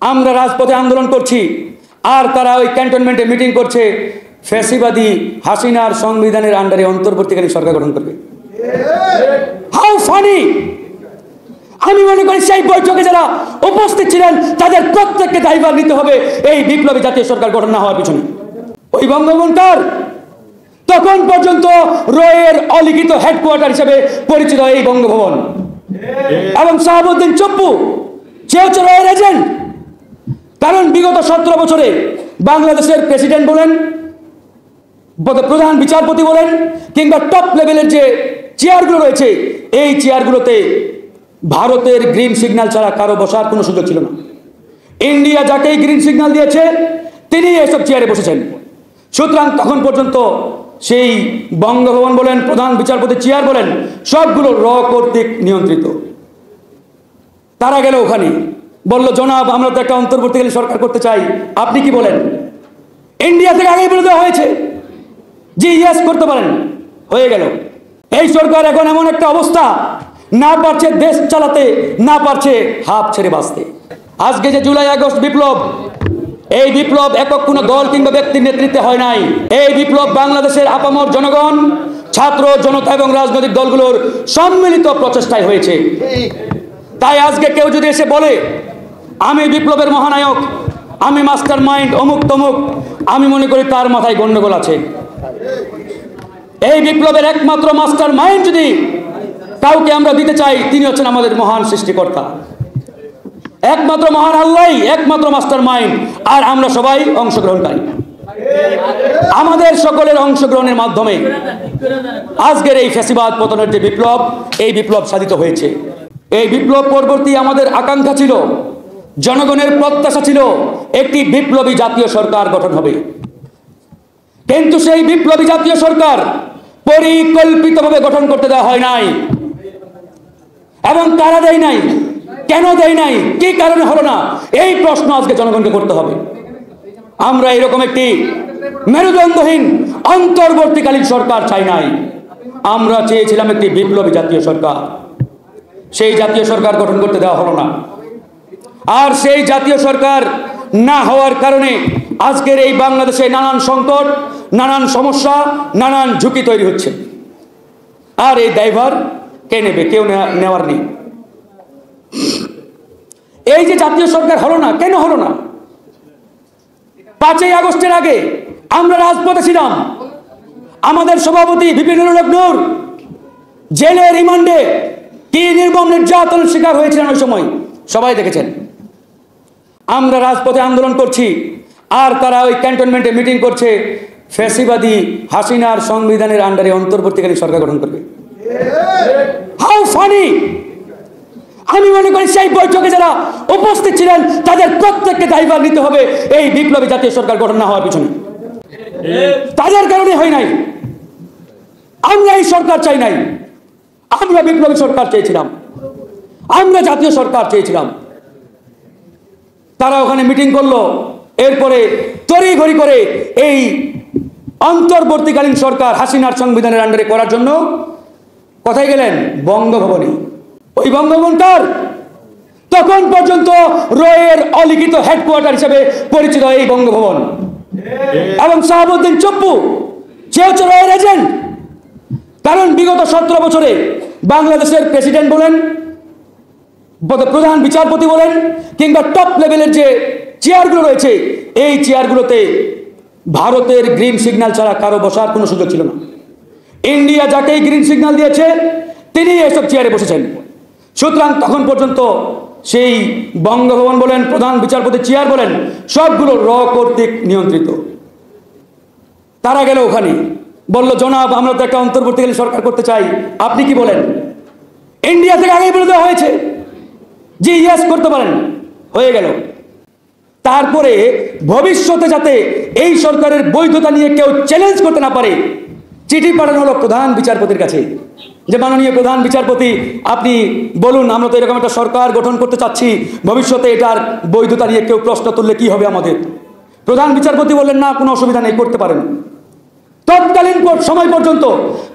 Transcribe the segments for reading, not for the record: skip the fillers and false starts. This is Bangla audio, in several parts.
আমরা রাজপথে আন্দোলন করছি আর তারা ওই ক্যান্টনমেন্টে মিটিং করছে, ফ্যাসিবাদী হাসিনার সংবিধানের আন্ডারে অন্তর্বর্তীকালীন সরকার গঠন করবে। How funny! আমি মনে করি সেই বৈঠকে যারা উপস্থিত ছিলেন তাদের প্রত্যেককে দায়ভার নিতে হবে এই বিপ্লবী জাতীয় সরকার গঠন না হওয়ার পিছনে। ওই বঙ্গবন্ধুর তখন পর্যন্ত রয়ের অলিখিত হেডকোয়ার্টার হিসেবে পরিচিত এই বঙ্গভবন, এবং শাহাবুদ্দিন চপ্পু সে হচ্ছে রয়ের এজেন্ট। কারণ বিগত 17 বছরে বাংলাদেশের প্রেসিডেন্ট বলেন, প্রধান বিচারপতি বলেন, কিংবা টপ লেভেলের যে চেয়ারগুলো রয়েছে এই চেয়ারগুলোতে ভারতের গ্রিন সিগন্যাল ছাড়া কারো বসার কোনো সুযোগ ছিল না। ইন্ডিয়া যাকেই গ্রিন সিগন্যাল দিয়েছে তিনি এসব চেয়ারে বসেছেন। সুতরাং তখন পর্যন্ত সেই বঙ্গভবন বলেন, প্রধান বিচারপতি চেয়ার বলেন, সবগুলো র কর্তৃক নিয়ন্ত্রিত। তারা গেল ওখানে, বলল জনাব আমরা তো একটা অন্তর্বর্তীকালীন সরকার করতে চাই, আপনি কি বলেন? ইন্ডিয়া থেকে আগেই বলে দেওয়া হয়েছে জি ইয়েস করতে পারেন, হয়ে গেল। এই সরকার এখন এমন একটা অবস্থা, না পারছে দেশ চালাতে, না পারছে হাফ ছেড়ে বাঁচতে। আজকে যে জুলাই আগস্ট বিপ্লব, এই বিপ্লব একক কোনো দল কিংবা ব্যক্তির নেতৃত্বে হয় নাই। এই বিপ্লব বাংলাদেশের আপামর জনগণ, ছাত্র জনতা এবং রাজনৈতিক দলগুলোর সম্মিলিত প্রচেষ্টায় হয়েছে। তাই আজকে কেউ যদি এসে বলে আমি বিপ্লবের মহানায়ক, আমি মাস্টার মাইন্ড, অমুক তমুক, আমি মনে করি তার মাথায় গন্ডগোল আছে। এই বিপ্লবের একমাত্র মাস্টার মাইন্ড যদি কাউকে আমরা দিতে চাই, তিনি হচ্ছেন আমাদের মহান সৃষ্টিকর্তা। একমাত্র মহান আল্লাহই একমাত্র মাস্টার মাইন্ড, আর আমরা সবাই অংশগ্রহণকারী। আমাদের সকলের অংশগ্রহণের মাধ্যমে আজকের এই ফ্যাসিবাদ পতনের যে বিপ্লব, এই বিপ্লব সাধিত হয়েছে। এই বিপ্লব পরবর্তী আমাদের আকাঙ্ক্ষা ছিল, জনগণের প্রত্যাশা ছিল একটি বিপ্লবী জাতীয় সরকার গঠন হবে। কিন্তু সেই বিপ্লবী জাতীয় সরকার পরিকল্পিতভাবে গঠন করতে দেওয়া হয় নাই। এবং কারা দেয় নাই, কেন দেয় নাই, কি কারণে হলো না, এই প্রশ্ন আজকে জনগণকে করতে হবে। আমরা এরকম একটি মেরুদণ্ডহীন অন্তর্বর্তীকালীন সরকার চাই নাই, আমরা চেয়েছিলাম একটি বিপ্লবী জাতীয় সরকার। সেই জাতীয় সরকার গঠন করতে দেওয়া হলো না। আর সেই জাতীয় সরকার না হওয়ার কারণে আজকের এই বাংলাদেশে নানান সংকট, নানান সমস্যা, নানান ঝুঁকি তৈরি হচ্ছে। আর এই দায়ভার কে নেবে? কেউ নেওয়ার নেই। এই যে জাতীয় সরকার হলো না, কেন হলো না? 5ই আগস্টের আগে আমরা রাজপথে ছিলাম। আমাদের সভাপতি বিপিন নূর জেলে রিমান্ডে কি নির্মম নির্যাতনের শিকার হয়েছিলেন ওই সময় সবাই দেখেছেন। আমরা রাজপথে আন্দোলন করছি আর তারা ওই ক্যান্টনমেন্টে মিটিং করছে, ফ্যাসিবাদী হাসিনার সংবিধানের আন্ডারে অন্তর্বর্তীকালীন সরকার গঠন করবে। How funny! আমি মনে করি সেই বৈঠকে যারা উপস্থিত ছিলেন তাদের প্রত্যেককে দায়ভার নিতে হবে এই বিপ্লবী জাতীয় সরকার গঠন না হওয়ার পিছনে। তাদের কারণে হয় নাই। আমরা এই সরকার চাই নাই, আমরা বিপ্লবী সরকার চেয়েছিলাম, আমরা জাতীয় সরকার চেয়েছিলাম। তারা ওখানে মিটিং করলো, এরপরে তড়িঘড়ি করে এই অন্তর্বর্তীকালীন সরকার হাসিনার সংবিধানের আন্ডারে করার জন্য কোথায় গেলেন? বঙ্গভবনে। ওই বঙ্গভবনটার তখন পর্যন্ত রয়ের অলিখিত হেডকোয়ার্টার হিসেবে পরিচিত এই বঙ্গভবন, এবং শাহাবুদ্দিন চপ্পু সে হচ্ছে রয়ের এজেন্ট। কারণ বিগত 17 বছরে বাংলাদেশের প্রেসিডেন্ট বলেন, প্রধান বিচারপতি বলেন, কিংবা টপ লেভেলের যে চেয়ারগুলো রয়েছে এই চেয়ারগুলোতে ভারতের গ্রিন সিগন্যাল ছাড়া কারো বসার কোনো সুযোগ ছিল না। ইন্ডিয়া যাকেই গ্রিন সিগন্যাল দিয়েছে তিনি এসব চেয়ারে বসেছেন। সুতরাং তখন পর্যন্ত সেই বঙ্গভবন বলেন, প্রধান বিচারপতি চেয়ার বলেন, সবগুলো র কর্তৃক নিয়ন্ত্রিত। তারা গেল ওখানে, বলল জনাব আমরা তো একটা অন্তর্বর্তীকালীন সরকার করতে চাই, আপনি কি বলেন? ইন্ডিয়া থেকে আগেই বলে দেওয়া হয়েছে জি ইয়েস করতে পারেন, হয়ে গেল। তারপরে ভবিষ্যতে যাতে এই সরকারের বৈধতা নিয়ে কেউ চ্যালেঞ্জ করতে না পারে, চিঠি পাঠানো হলো প্রধান বিচারপতির কাছে যে মাননীয় প্রধান বিচারপতি আপনি বলুন, আমরা তো এরকম একটা সরকার গঠন করতে চাচ্ছি, ভবিষ্যতে এটার বৈধতা নিয়ে কেউ প্রশ্ন তুললে কি হবে আমাদের? প্রধান বিচারপতি বললেন না, কোনো অসুবিধা নেই, করতে পারেন। তৎকালীন সময় পর্যন্ত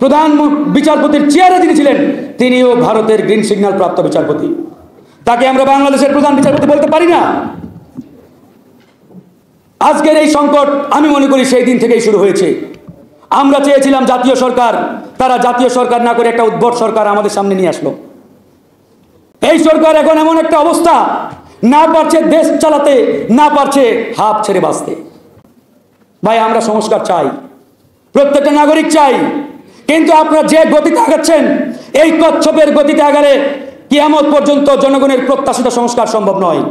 প্রধান বিচারপতির চেয়ারে যিনি ছিলেন তিনিও ভারতের গ্রিন সিগন্যাল প্রাপ্ত বিচারপতি। তাকে আমরা বাংলাদেশের প্রধান বিচারপতি বলতে পারি না। আজকের এই সংকট আমি মনে করি সেই দিন থেকেই শুরু হয়েছে। আমরা চেয়েছিলাম জাতীয় সরকার, তারা জাতীয় সরকার না করে একটা উদ্ভট সরকার আমাদের সামনে নিয়ে আসলো। এই সরকার এখন এমন একটা অবস্থা, না পারছে দেশ চালাতে, না পারছে হাত ছেড়ে বাঁচতে। ভাই, আমরা সংস্কার চাই, প্রত্যেকটা নাগরিক চাই, কিন্তু আপনারা যে গতিতে আগাচ্ছেন, এই কচ্ছপের গতিতে আগালে কিয়ামত পর্যন্ত জনগণের প্রত্যাশিত সংস্কার সম্ভব নয়।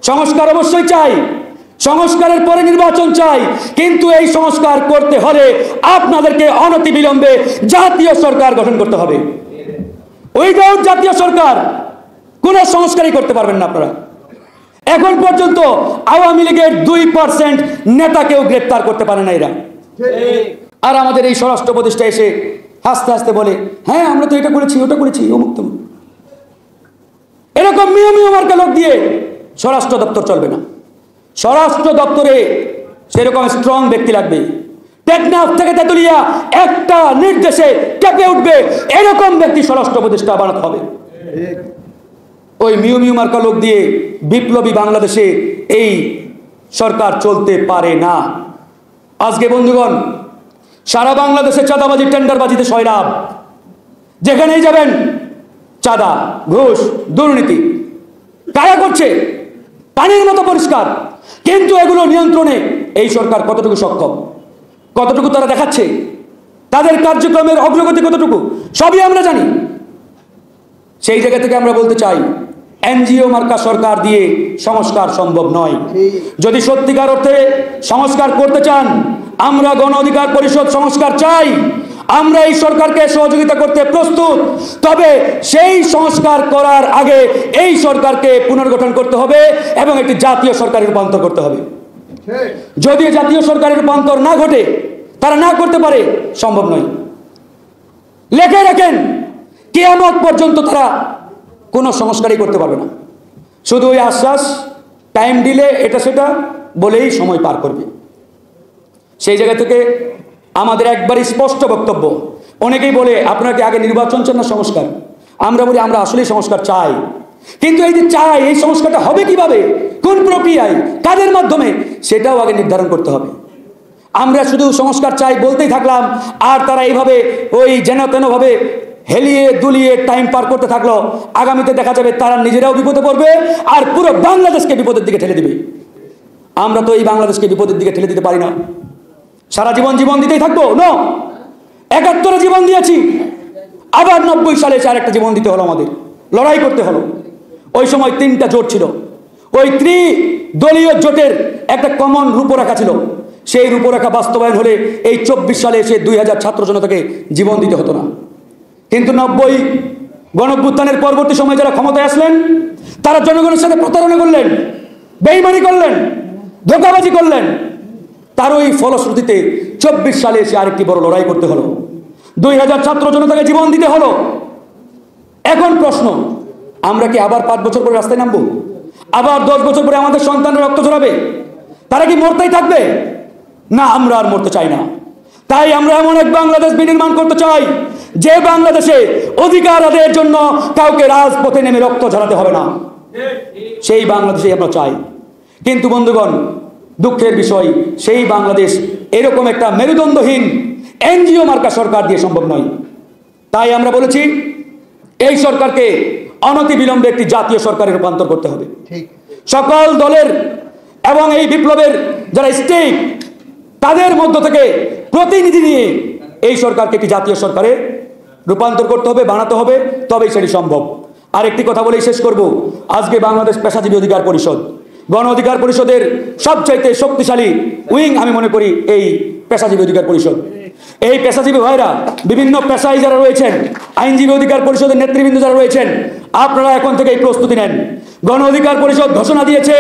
সংস্কার অবশ্যই চাই, সংস্কারের পরে নির্বাচন চাই, কিন্তু এই সংস্কার করতে হলে আপনাদেরকে অনতিবিলম্বে জাতীয় সরকার গঠন করতে হবে। উইদাউট জাতীয় সরকার কোন সংস্কারই করতে পারবেন না আপনারা। এখন পর্যন্ত আওয়ামী লীগের 2% নেতাকেও গ্রেপ্তার করতে পারে না এরা। আর আমাদের এই স্বরাষ্ট্র উপদেষ্টা এসে হাসতে হাসতে বলে, হ্যাঁ আমরা তো এটা করেছি, ওটা করেছি, অমুক তমুক। এরকম মিও মার্কা লোক দিয়ে স্বরাষ্ট্র দপ্তর চলবে না। স্বরাষ্ট্র দপ্তরে সেরকম স্ট্রং ব্যক্তি লাগবে। টেকনাফ থেকে তেতুলিয়া একটা নির্দেশে কেঁপে উঠবে, এরকম ব্যক্তি স্বরাষ্ট্র উপদেষ্টা বানাতে হবে। ওই মিও মার্কা লোক দিয়ে বিপ্লবী বাংলাদেশে এই সরকার চলতে পারে না। আজকে বন্ধুগণ, সারা বাংলাদেশে চাঁদাবাজি, টেন্ডারবাজিতে সয়লাভ। যেখানেই যাবেন চাঁদা, ঘুষ, দুর্নীতি। কারা করছে? পানির মতো পরিষ্কার। কিন্তু এগুলো নিয়ন্ত্রণে এই সরকার কতটুকু সক্ষম, কতটুকু তারা দেখাচ্ছে, তাদের কার্যক্রমের অগ্রগতি কতটুকু, সবই আমরা জানি। সেই জায়গা থেকে আমরা বলতে চাই, এনজিও মার্কা সরকার দিয়ে সংস্কার সম্ভব নয়। যদি সত্যিকার অর্থে সংস্কার করতে চান, আমরা গণ অধিকার পরিষদ সংস্কার চাই, আমরা এই সরকারকে সহযোগিতা করতে প্রস্তুত। তবে সেই সংস্কার করার আগে এই সরকারকে পুনর্গঠন করতে হবে এবং একটি জাতীয় সরকারে রূপান্তর করতে হবে। যদি জাতীয় সরকারের রূপান্তর না ঘটে, তারা না করতে পারে, সম্ভব নয়। লেখে রাখেন, কিয়ামত পর্যন্ত তারা কোনো সংস্কারই করতে পারবে না। শুধু ওই আশ্বাস, টাইম দিলে এটা সেটা বলেই সময় পার করবে। সেই জায়গা থেকে আমাদের একবারই স্পষ্ট বক্তব্য। অনেকেই বলে, আপনারা কি আগে নির্বাচন চান না সংস্কার? আমরা বলি, আমরা আসলেই সংস্কার চাই, কিন্তু এই যে চাই, এই সংস্কারটা হবে কিভাবে, কোন প্রক্রিয়ায়, কাদের মাধ্যমে, সেটাও আগে নির্ধারণ করতে হবে। আমরা শুধু সংস্কার চাই বলতেই থাকলাম, আর তারা এইভাবে ওই যেন তেনভাবে হেলিয়ে দুলিয়ে টাইম পার করতে থাকলো। আগামীতে দেখা যাবে তারা নিজেরাও বিপদে পড়বে, আর পুরো বাংলাদেশকে বিপদের দিকে ঠেলে দিবে। আমরা তো এই বাংলাদেশকে বিপদের দিকে ঠেলে দিতে পারি না। সারা জীবন জীবন দিতেই থাকবো? নো। 71 জীবন দিয়েছি, আবার 90 সালে এসে আরেকটা জীবন দিতে হলো, আমাদের লড়াই করতে হলো। ওই সময় 3টা জোট ছিল, ওই ত্রিদলীয় জোটের একটা কমন রূপরেখা ছিল। সেই রূপরেখা বাস্তবায়ন হলে এই 24 সালে এসে 2000 ছাত্র জনতাকে জীবন দিতে হতো না। কিন্তু 90 গণঅভ্যুত্থানের পরবর্তী সময় যারা ক্ষমতায় আসলেন, তারা জনগণের সাথে প্রতারণা করলেন, বেইমানি করলেন, ধোঁকাবাজি করলেন। তার ওই ফলশ্রুতিতে 24 সালে এসে আরেকটি বড় লড়াই করতে হলো, 2000 ছাত্র জনতাকে জীবন দিতে হলো। এখন প্রশ্ন, আমরা কি আবার 5 বছর পরে রাস্তায় নামবো? আবার 10 বছর পরে আমাদের সন্তানরা রক্ত ঝরাবে? তারা কি মরতেই থাকবে? না, আমরা আর মরতে চাই না। তাই আমরা এমন এক বাংলাদেশ বিনির্মাণ করতে চাই, যে বাংলাদেশে অধিকার আদায়ের জন্য কাউকে রাজপথে নেমে রক্ত ঝরাতে হবে না। সেই বাংলাদেশে আমরা চাই। কিন্তু বন্ধুগণ, দুঃখের বিষয়, সেই বাংলাদেশ এরকম একটা মেরুদণ্ডহীন এনজিও মার্কা সরকার দিয়ে সম্ভব নয়। তাই আমরা বলেছি, এই সরকারকে অনতিবিলম্বে একটি জাতীয় সরকারে রূপান্তর করতে হবে। সকল দলের এবং এই বিপ্লবের যারা স্টেক, তাদের মধ্য থেকে প্রতিনিধি নিয়ে এই সরকারকে একটি জাতীয় সরকারে রূপান্তর করতে হবে, বানাতে হবে, তবেই সেটি সম্ভব। আর একটি কথা বলেই শেষ করব। আজকে বাংলাদেশ পেশাজীবী অধিকার পরিষদ, গণ অধিকার পরিষদের সবচাইতে শক্তিশালী উইং আমি মনে করি এই পেশাজীবী অধিকার পরিষদ। এই পেশাজীবী ভাইরা, বিভিন্ন পেশায় যারা রয়েছেন, আইনজীবী অধিকার পরিষদের নেতৃবৃন্দ যারা রয়েছেন, আপনারা এখন থেকেই প্রস্তুতি নেন। গণ অধিকার পরিষদ ঘোষণা দিয়েছে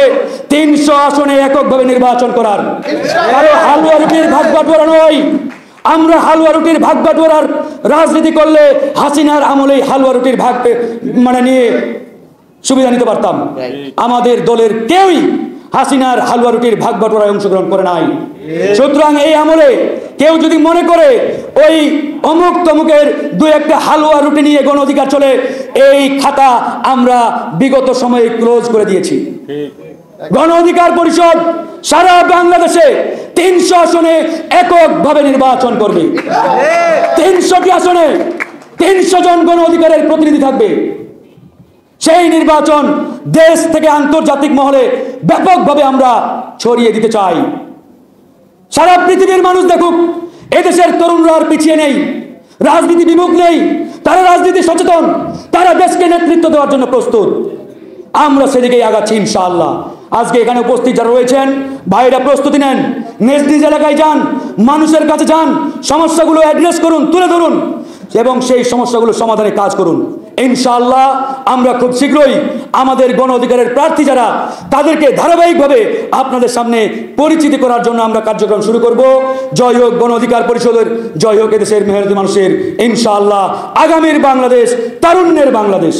300 আসনে এককভাবে নির্বাচন করার। কারো হালুয়া রুটির ভাগ বাটোয়ারা নয়। আমরা হালুয়া রুটির ভাগ বাটোয়ারার রাজনীতি করলে হাসিনার আমলেই হালুয়া রুটির ভাগ নিয়ে সুবিধা নিতে পারতাম। আমাদের দলের কেউই হাসিনার হালুয়া রুটির ভাগ বাটোয়ারায় অংশগ্রহণ করে নাই। সুতরাং এই আমলে কেউ যদি মনে করে ওই অমুক তমুকের 2-1টা হালুয়া রুটি নিয়ে গণ অধিকার চলে, এই খাতা আমরা বিগত সময়ে ক্লোজ করে দিয়েছি। গণ অধিকার পরিষদ সারা বাংলাদেশে 300 আসনে এককভাবে নির্বাচন করবে। 300টি আসনে 300 জন গণ অধিকারের প্রতিনিধি থাকবে। সেই নির্বাচন দেশ থেকে আন্তর্জাতিক মহলে ব্যাপকভাবে আমরা ছড়িয়ে দিতে চাই। সারা পৃথিবীর মানুষ দেখুক এদেশের তরুণরা আর পিছিয়ে নেই, রাজনীতি বিমুখ নেই, তারা রাজনীতি সচেতন, তারা দেশকে নেতৃত্ব দেওয়ার জন্য প্রস্তুত। আমরা সেদিকেই আগাচ্ছি ইনশাআল্লাহ। আজকে এখানে উপস্থিত যারা রয়েছেন ভাইরা প্রস্তুতি নেন, নিজ নিজ এলাকায় যান, মানুষের কাছে যান, সমস্যাগুলো অ্যাড্রেস করুন, তুলে ধরুন এবং সেই সমস্যাগুলো সমাধানে কাজ করুন। ইনশাআল্লাহ আমরা খুব শীঘ্রই আমাদের গণ অধিকারের প্রার্থী যারা তাদেরকে ধারাবাহিকভাবে আপনাদের সামনে পরিচিতি করার জন্য আমরা কার্যক্রম শুরু করব। জয় হোক গণ অধিকার পরিষদের, জয় হোক এদেশের মেহনতি মানুষের। ইনশাআল্লাহ আগামীর বাংলাদেশ তারুণ্যের বাংলাদেশ।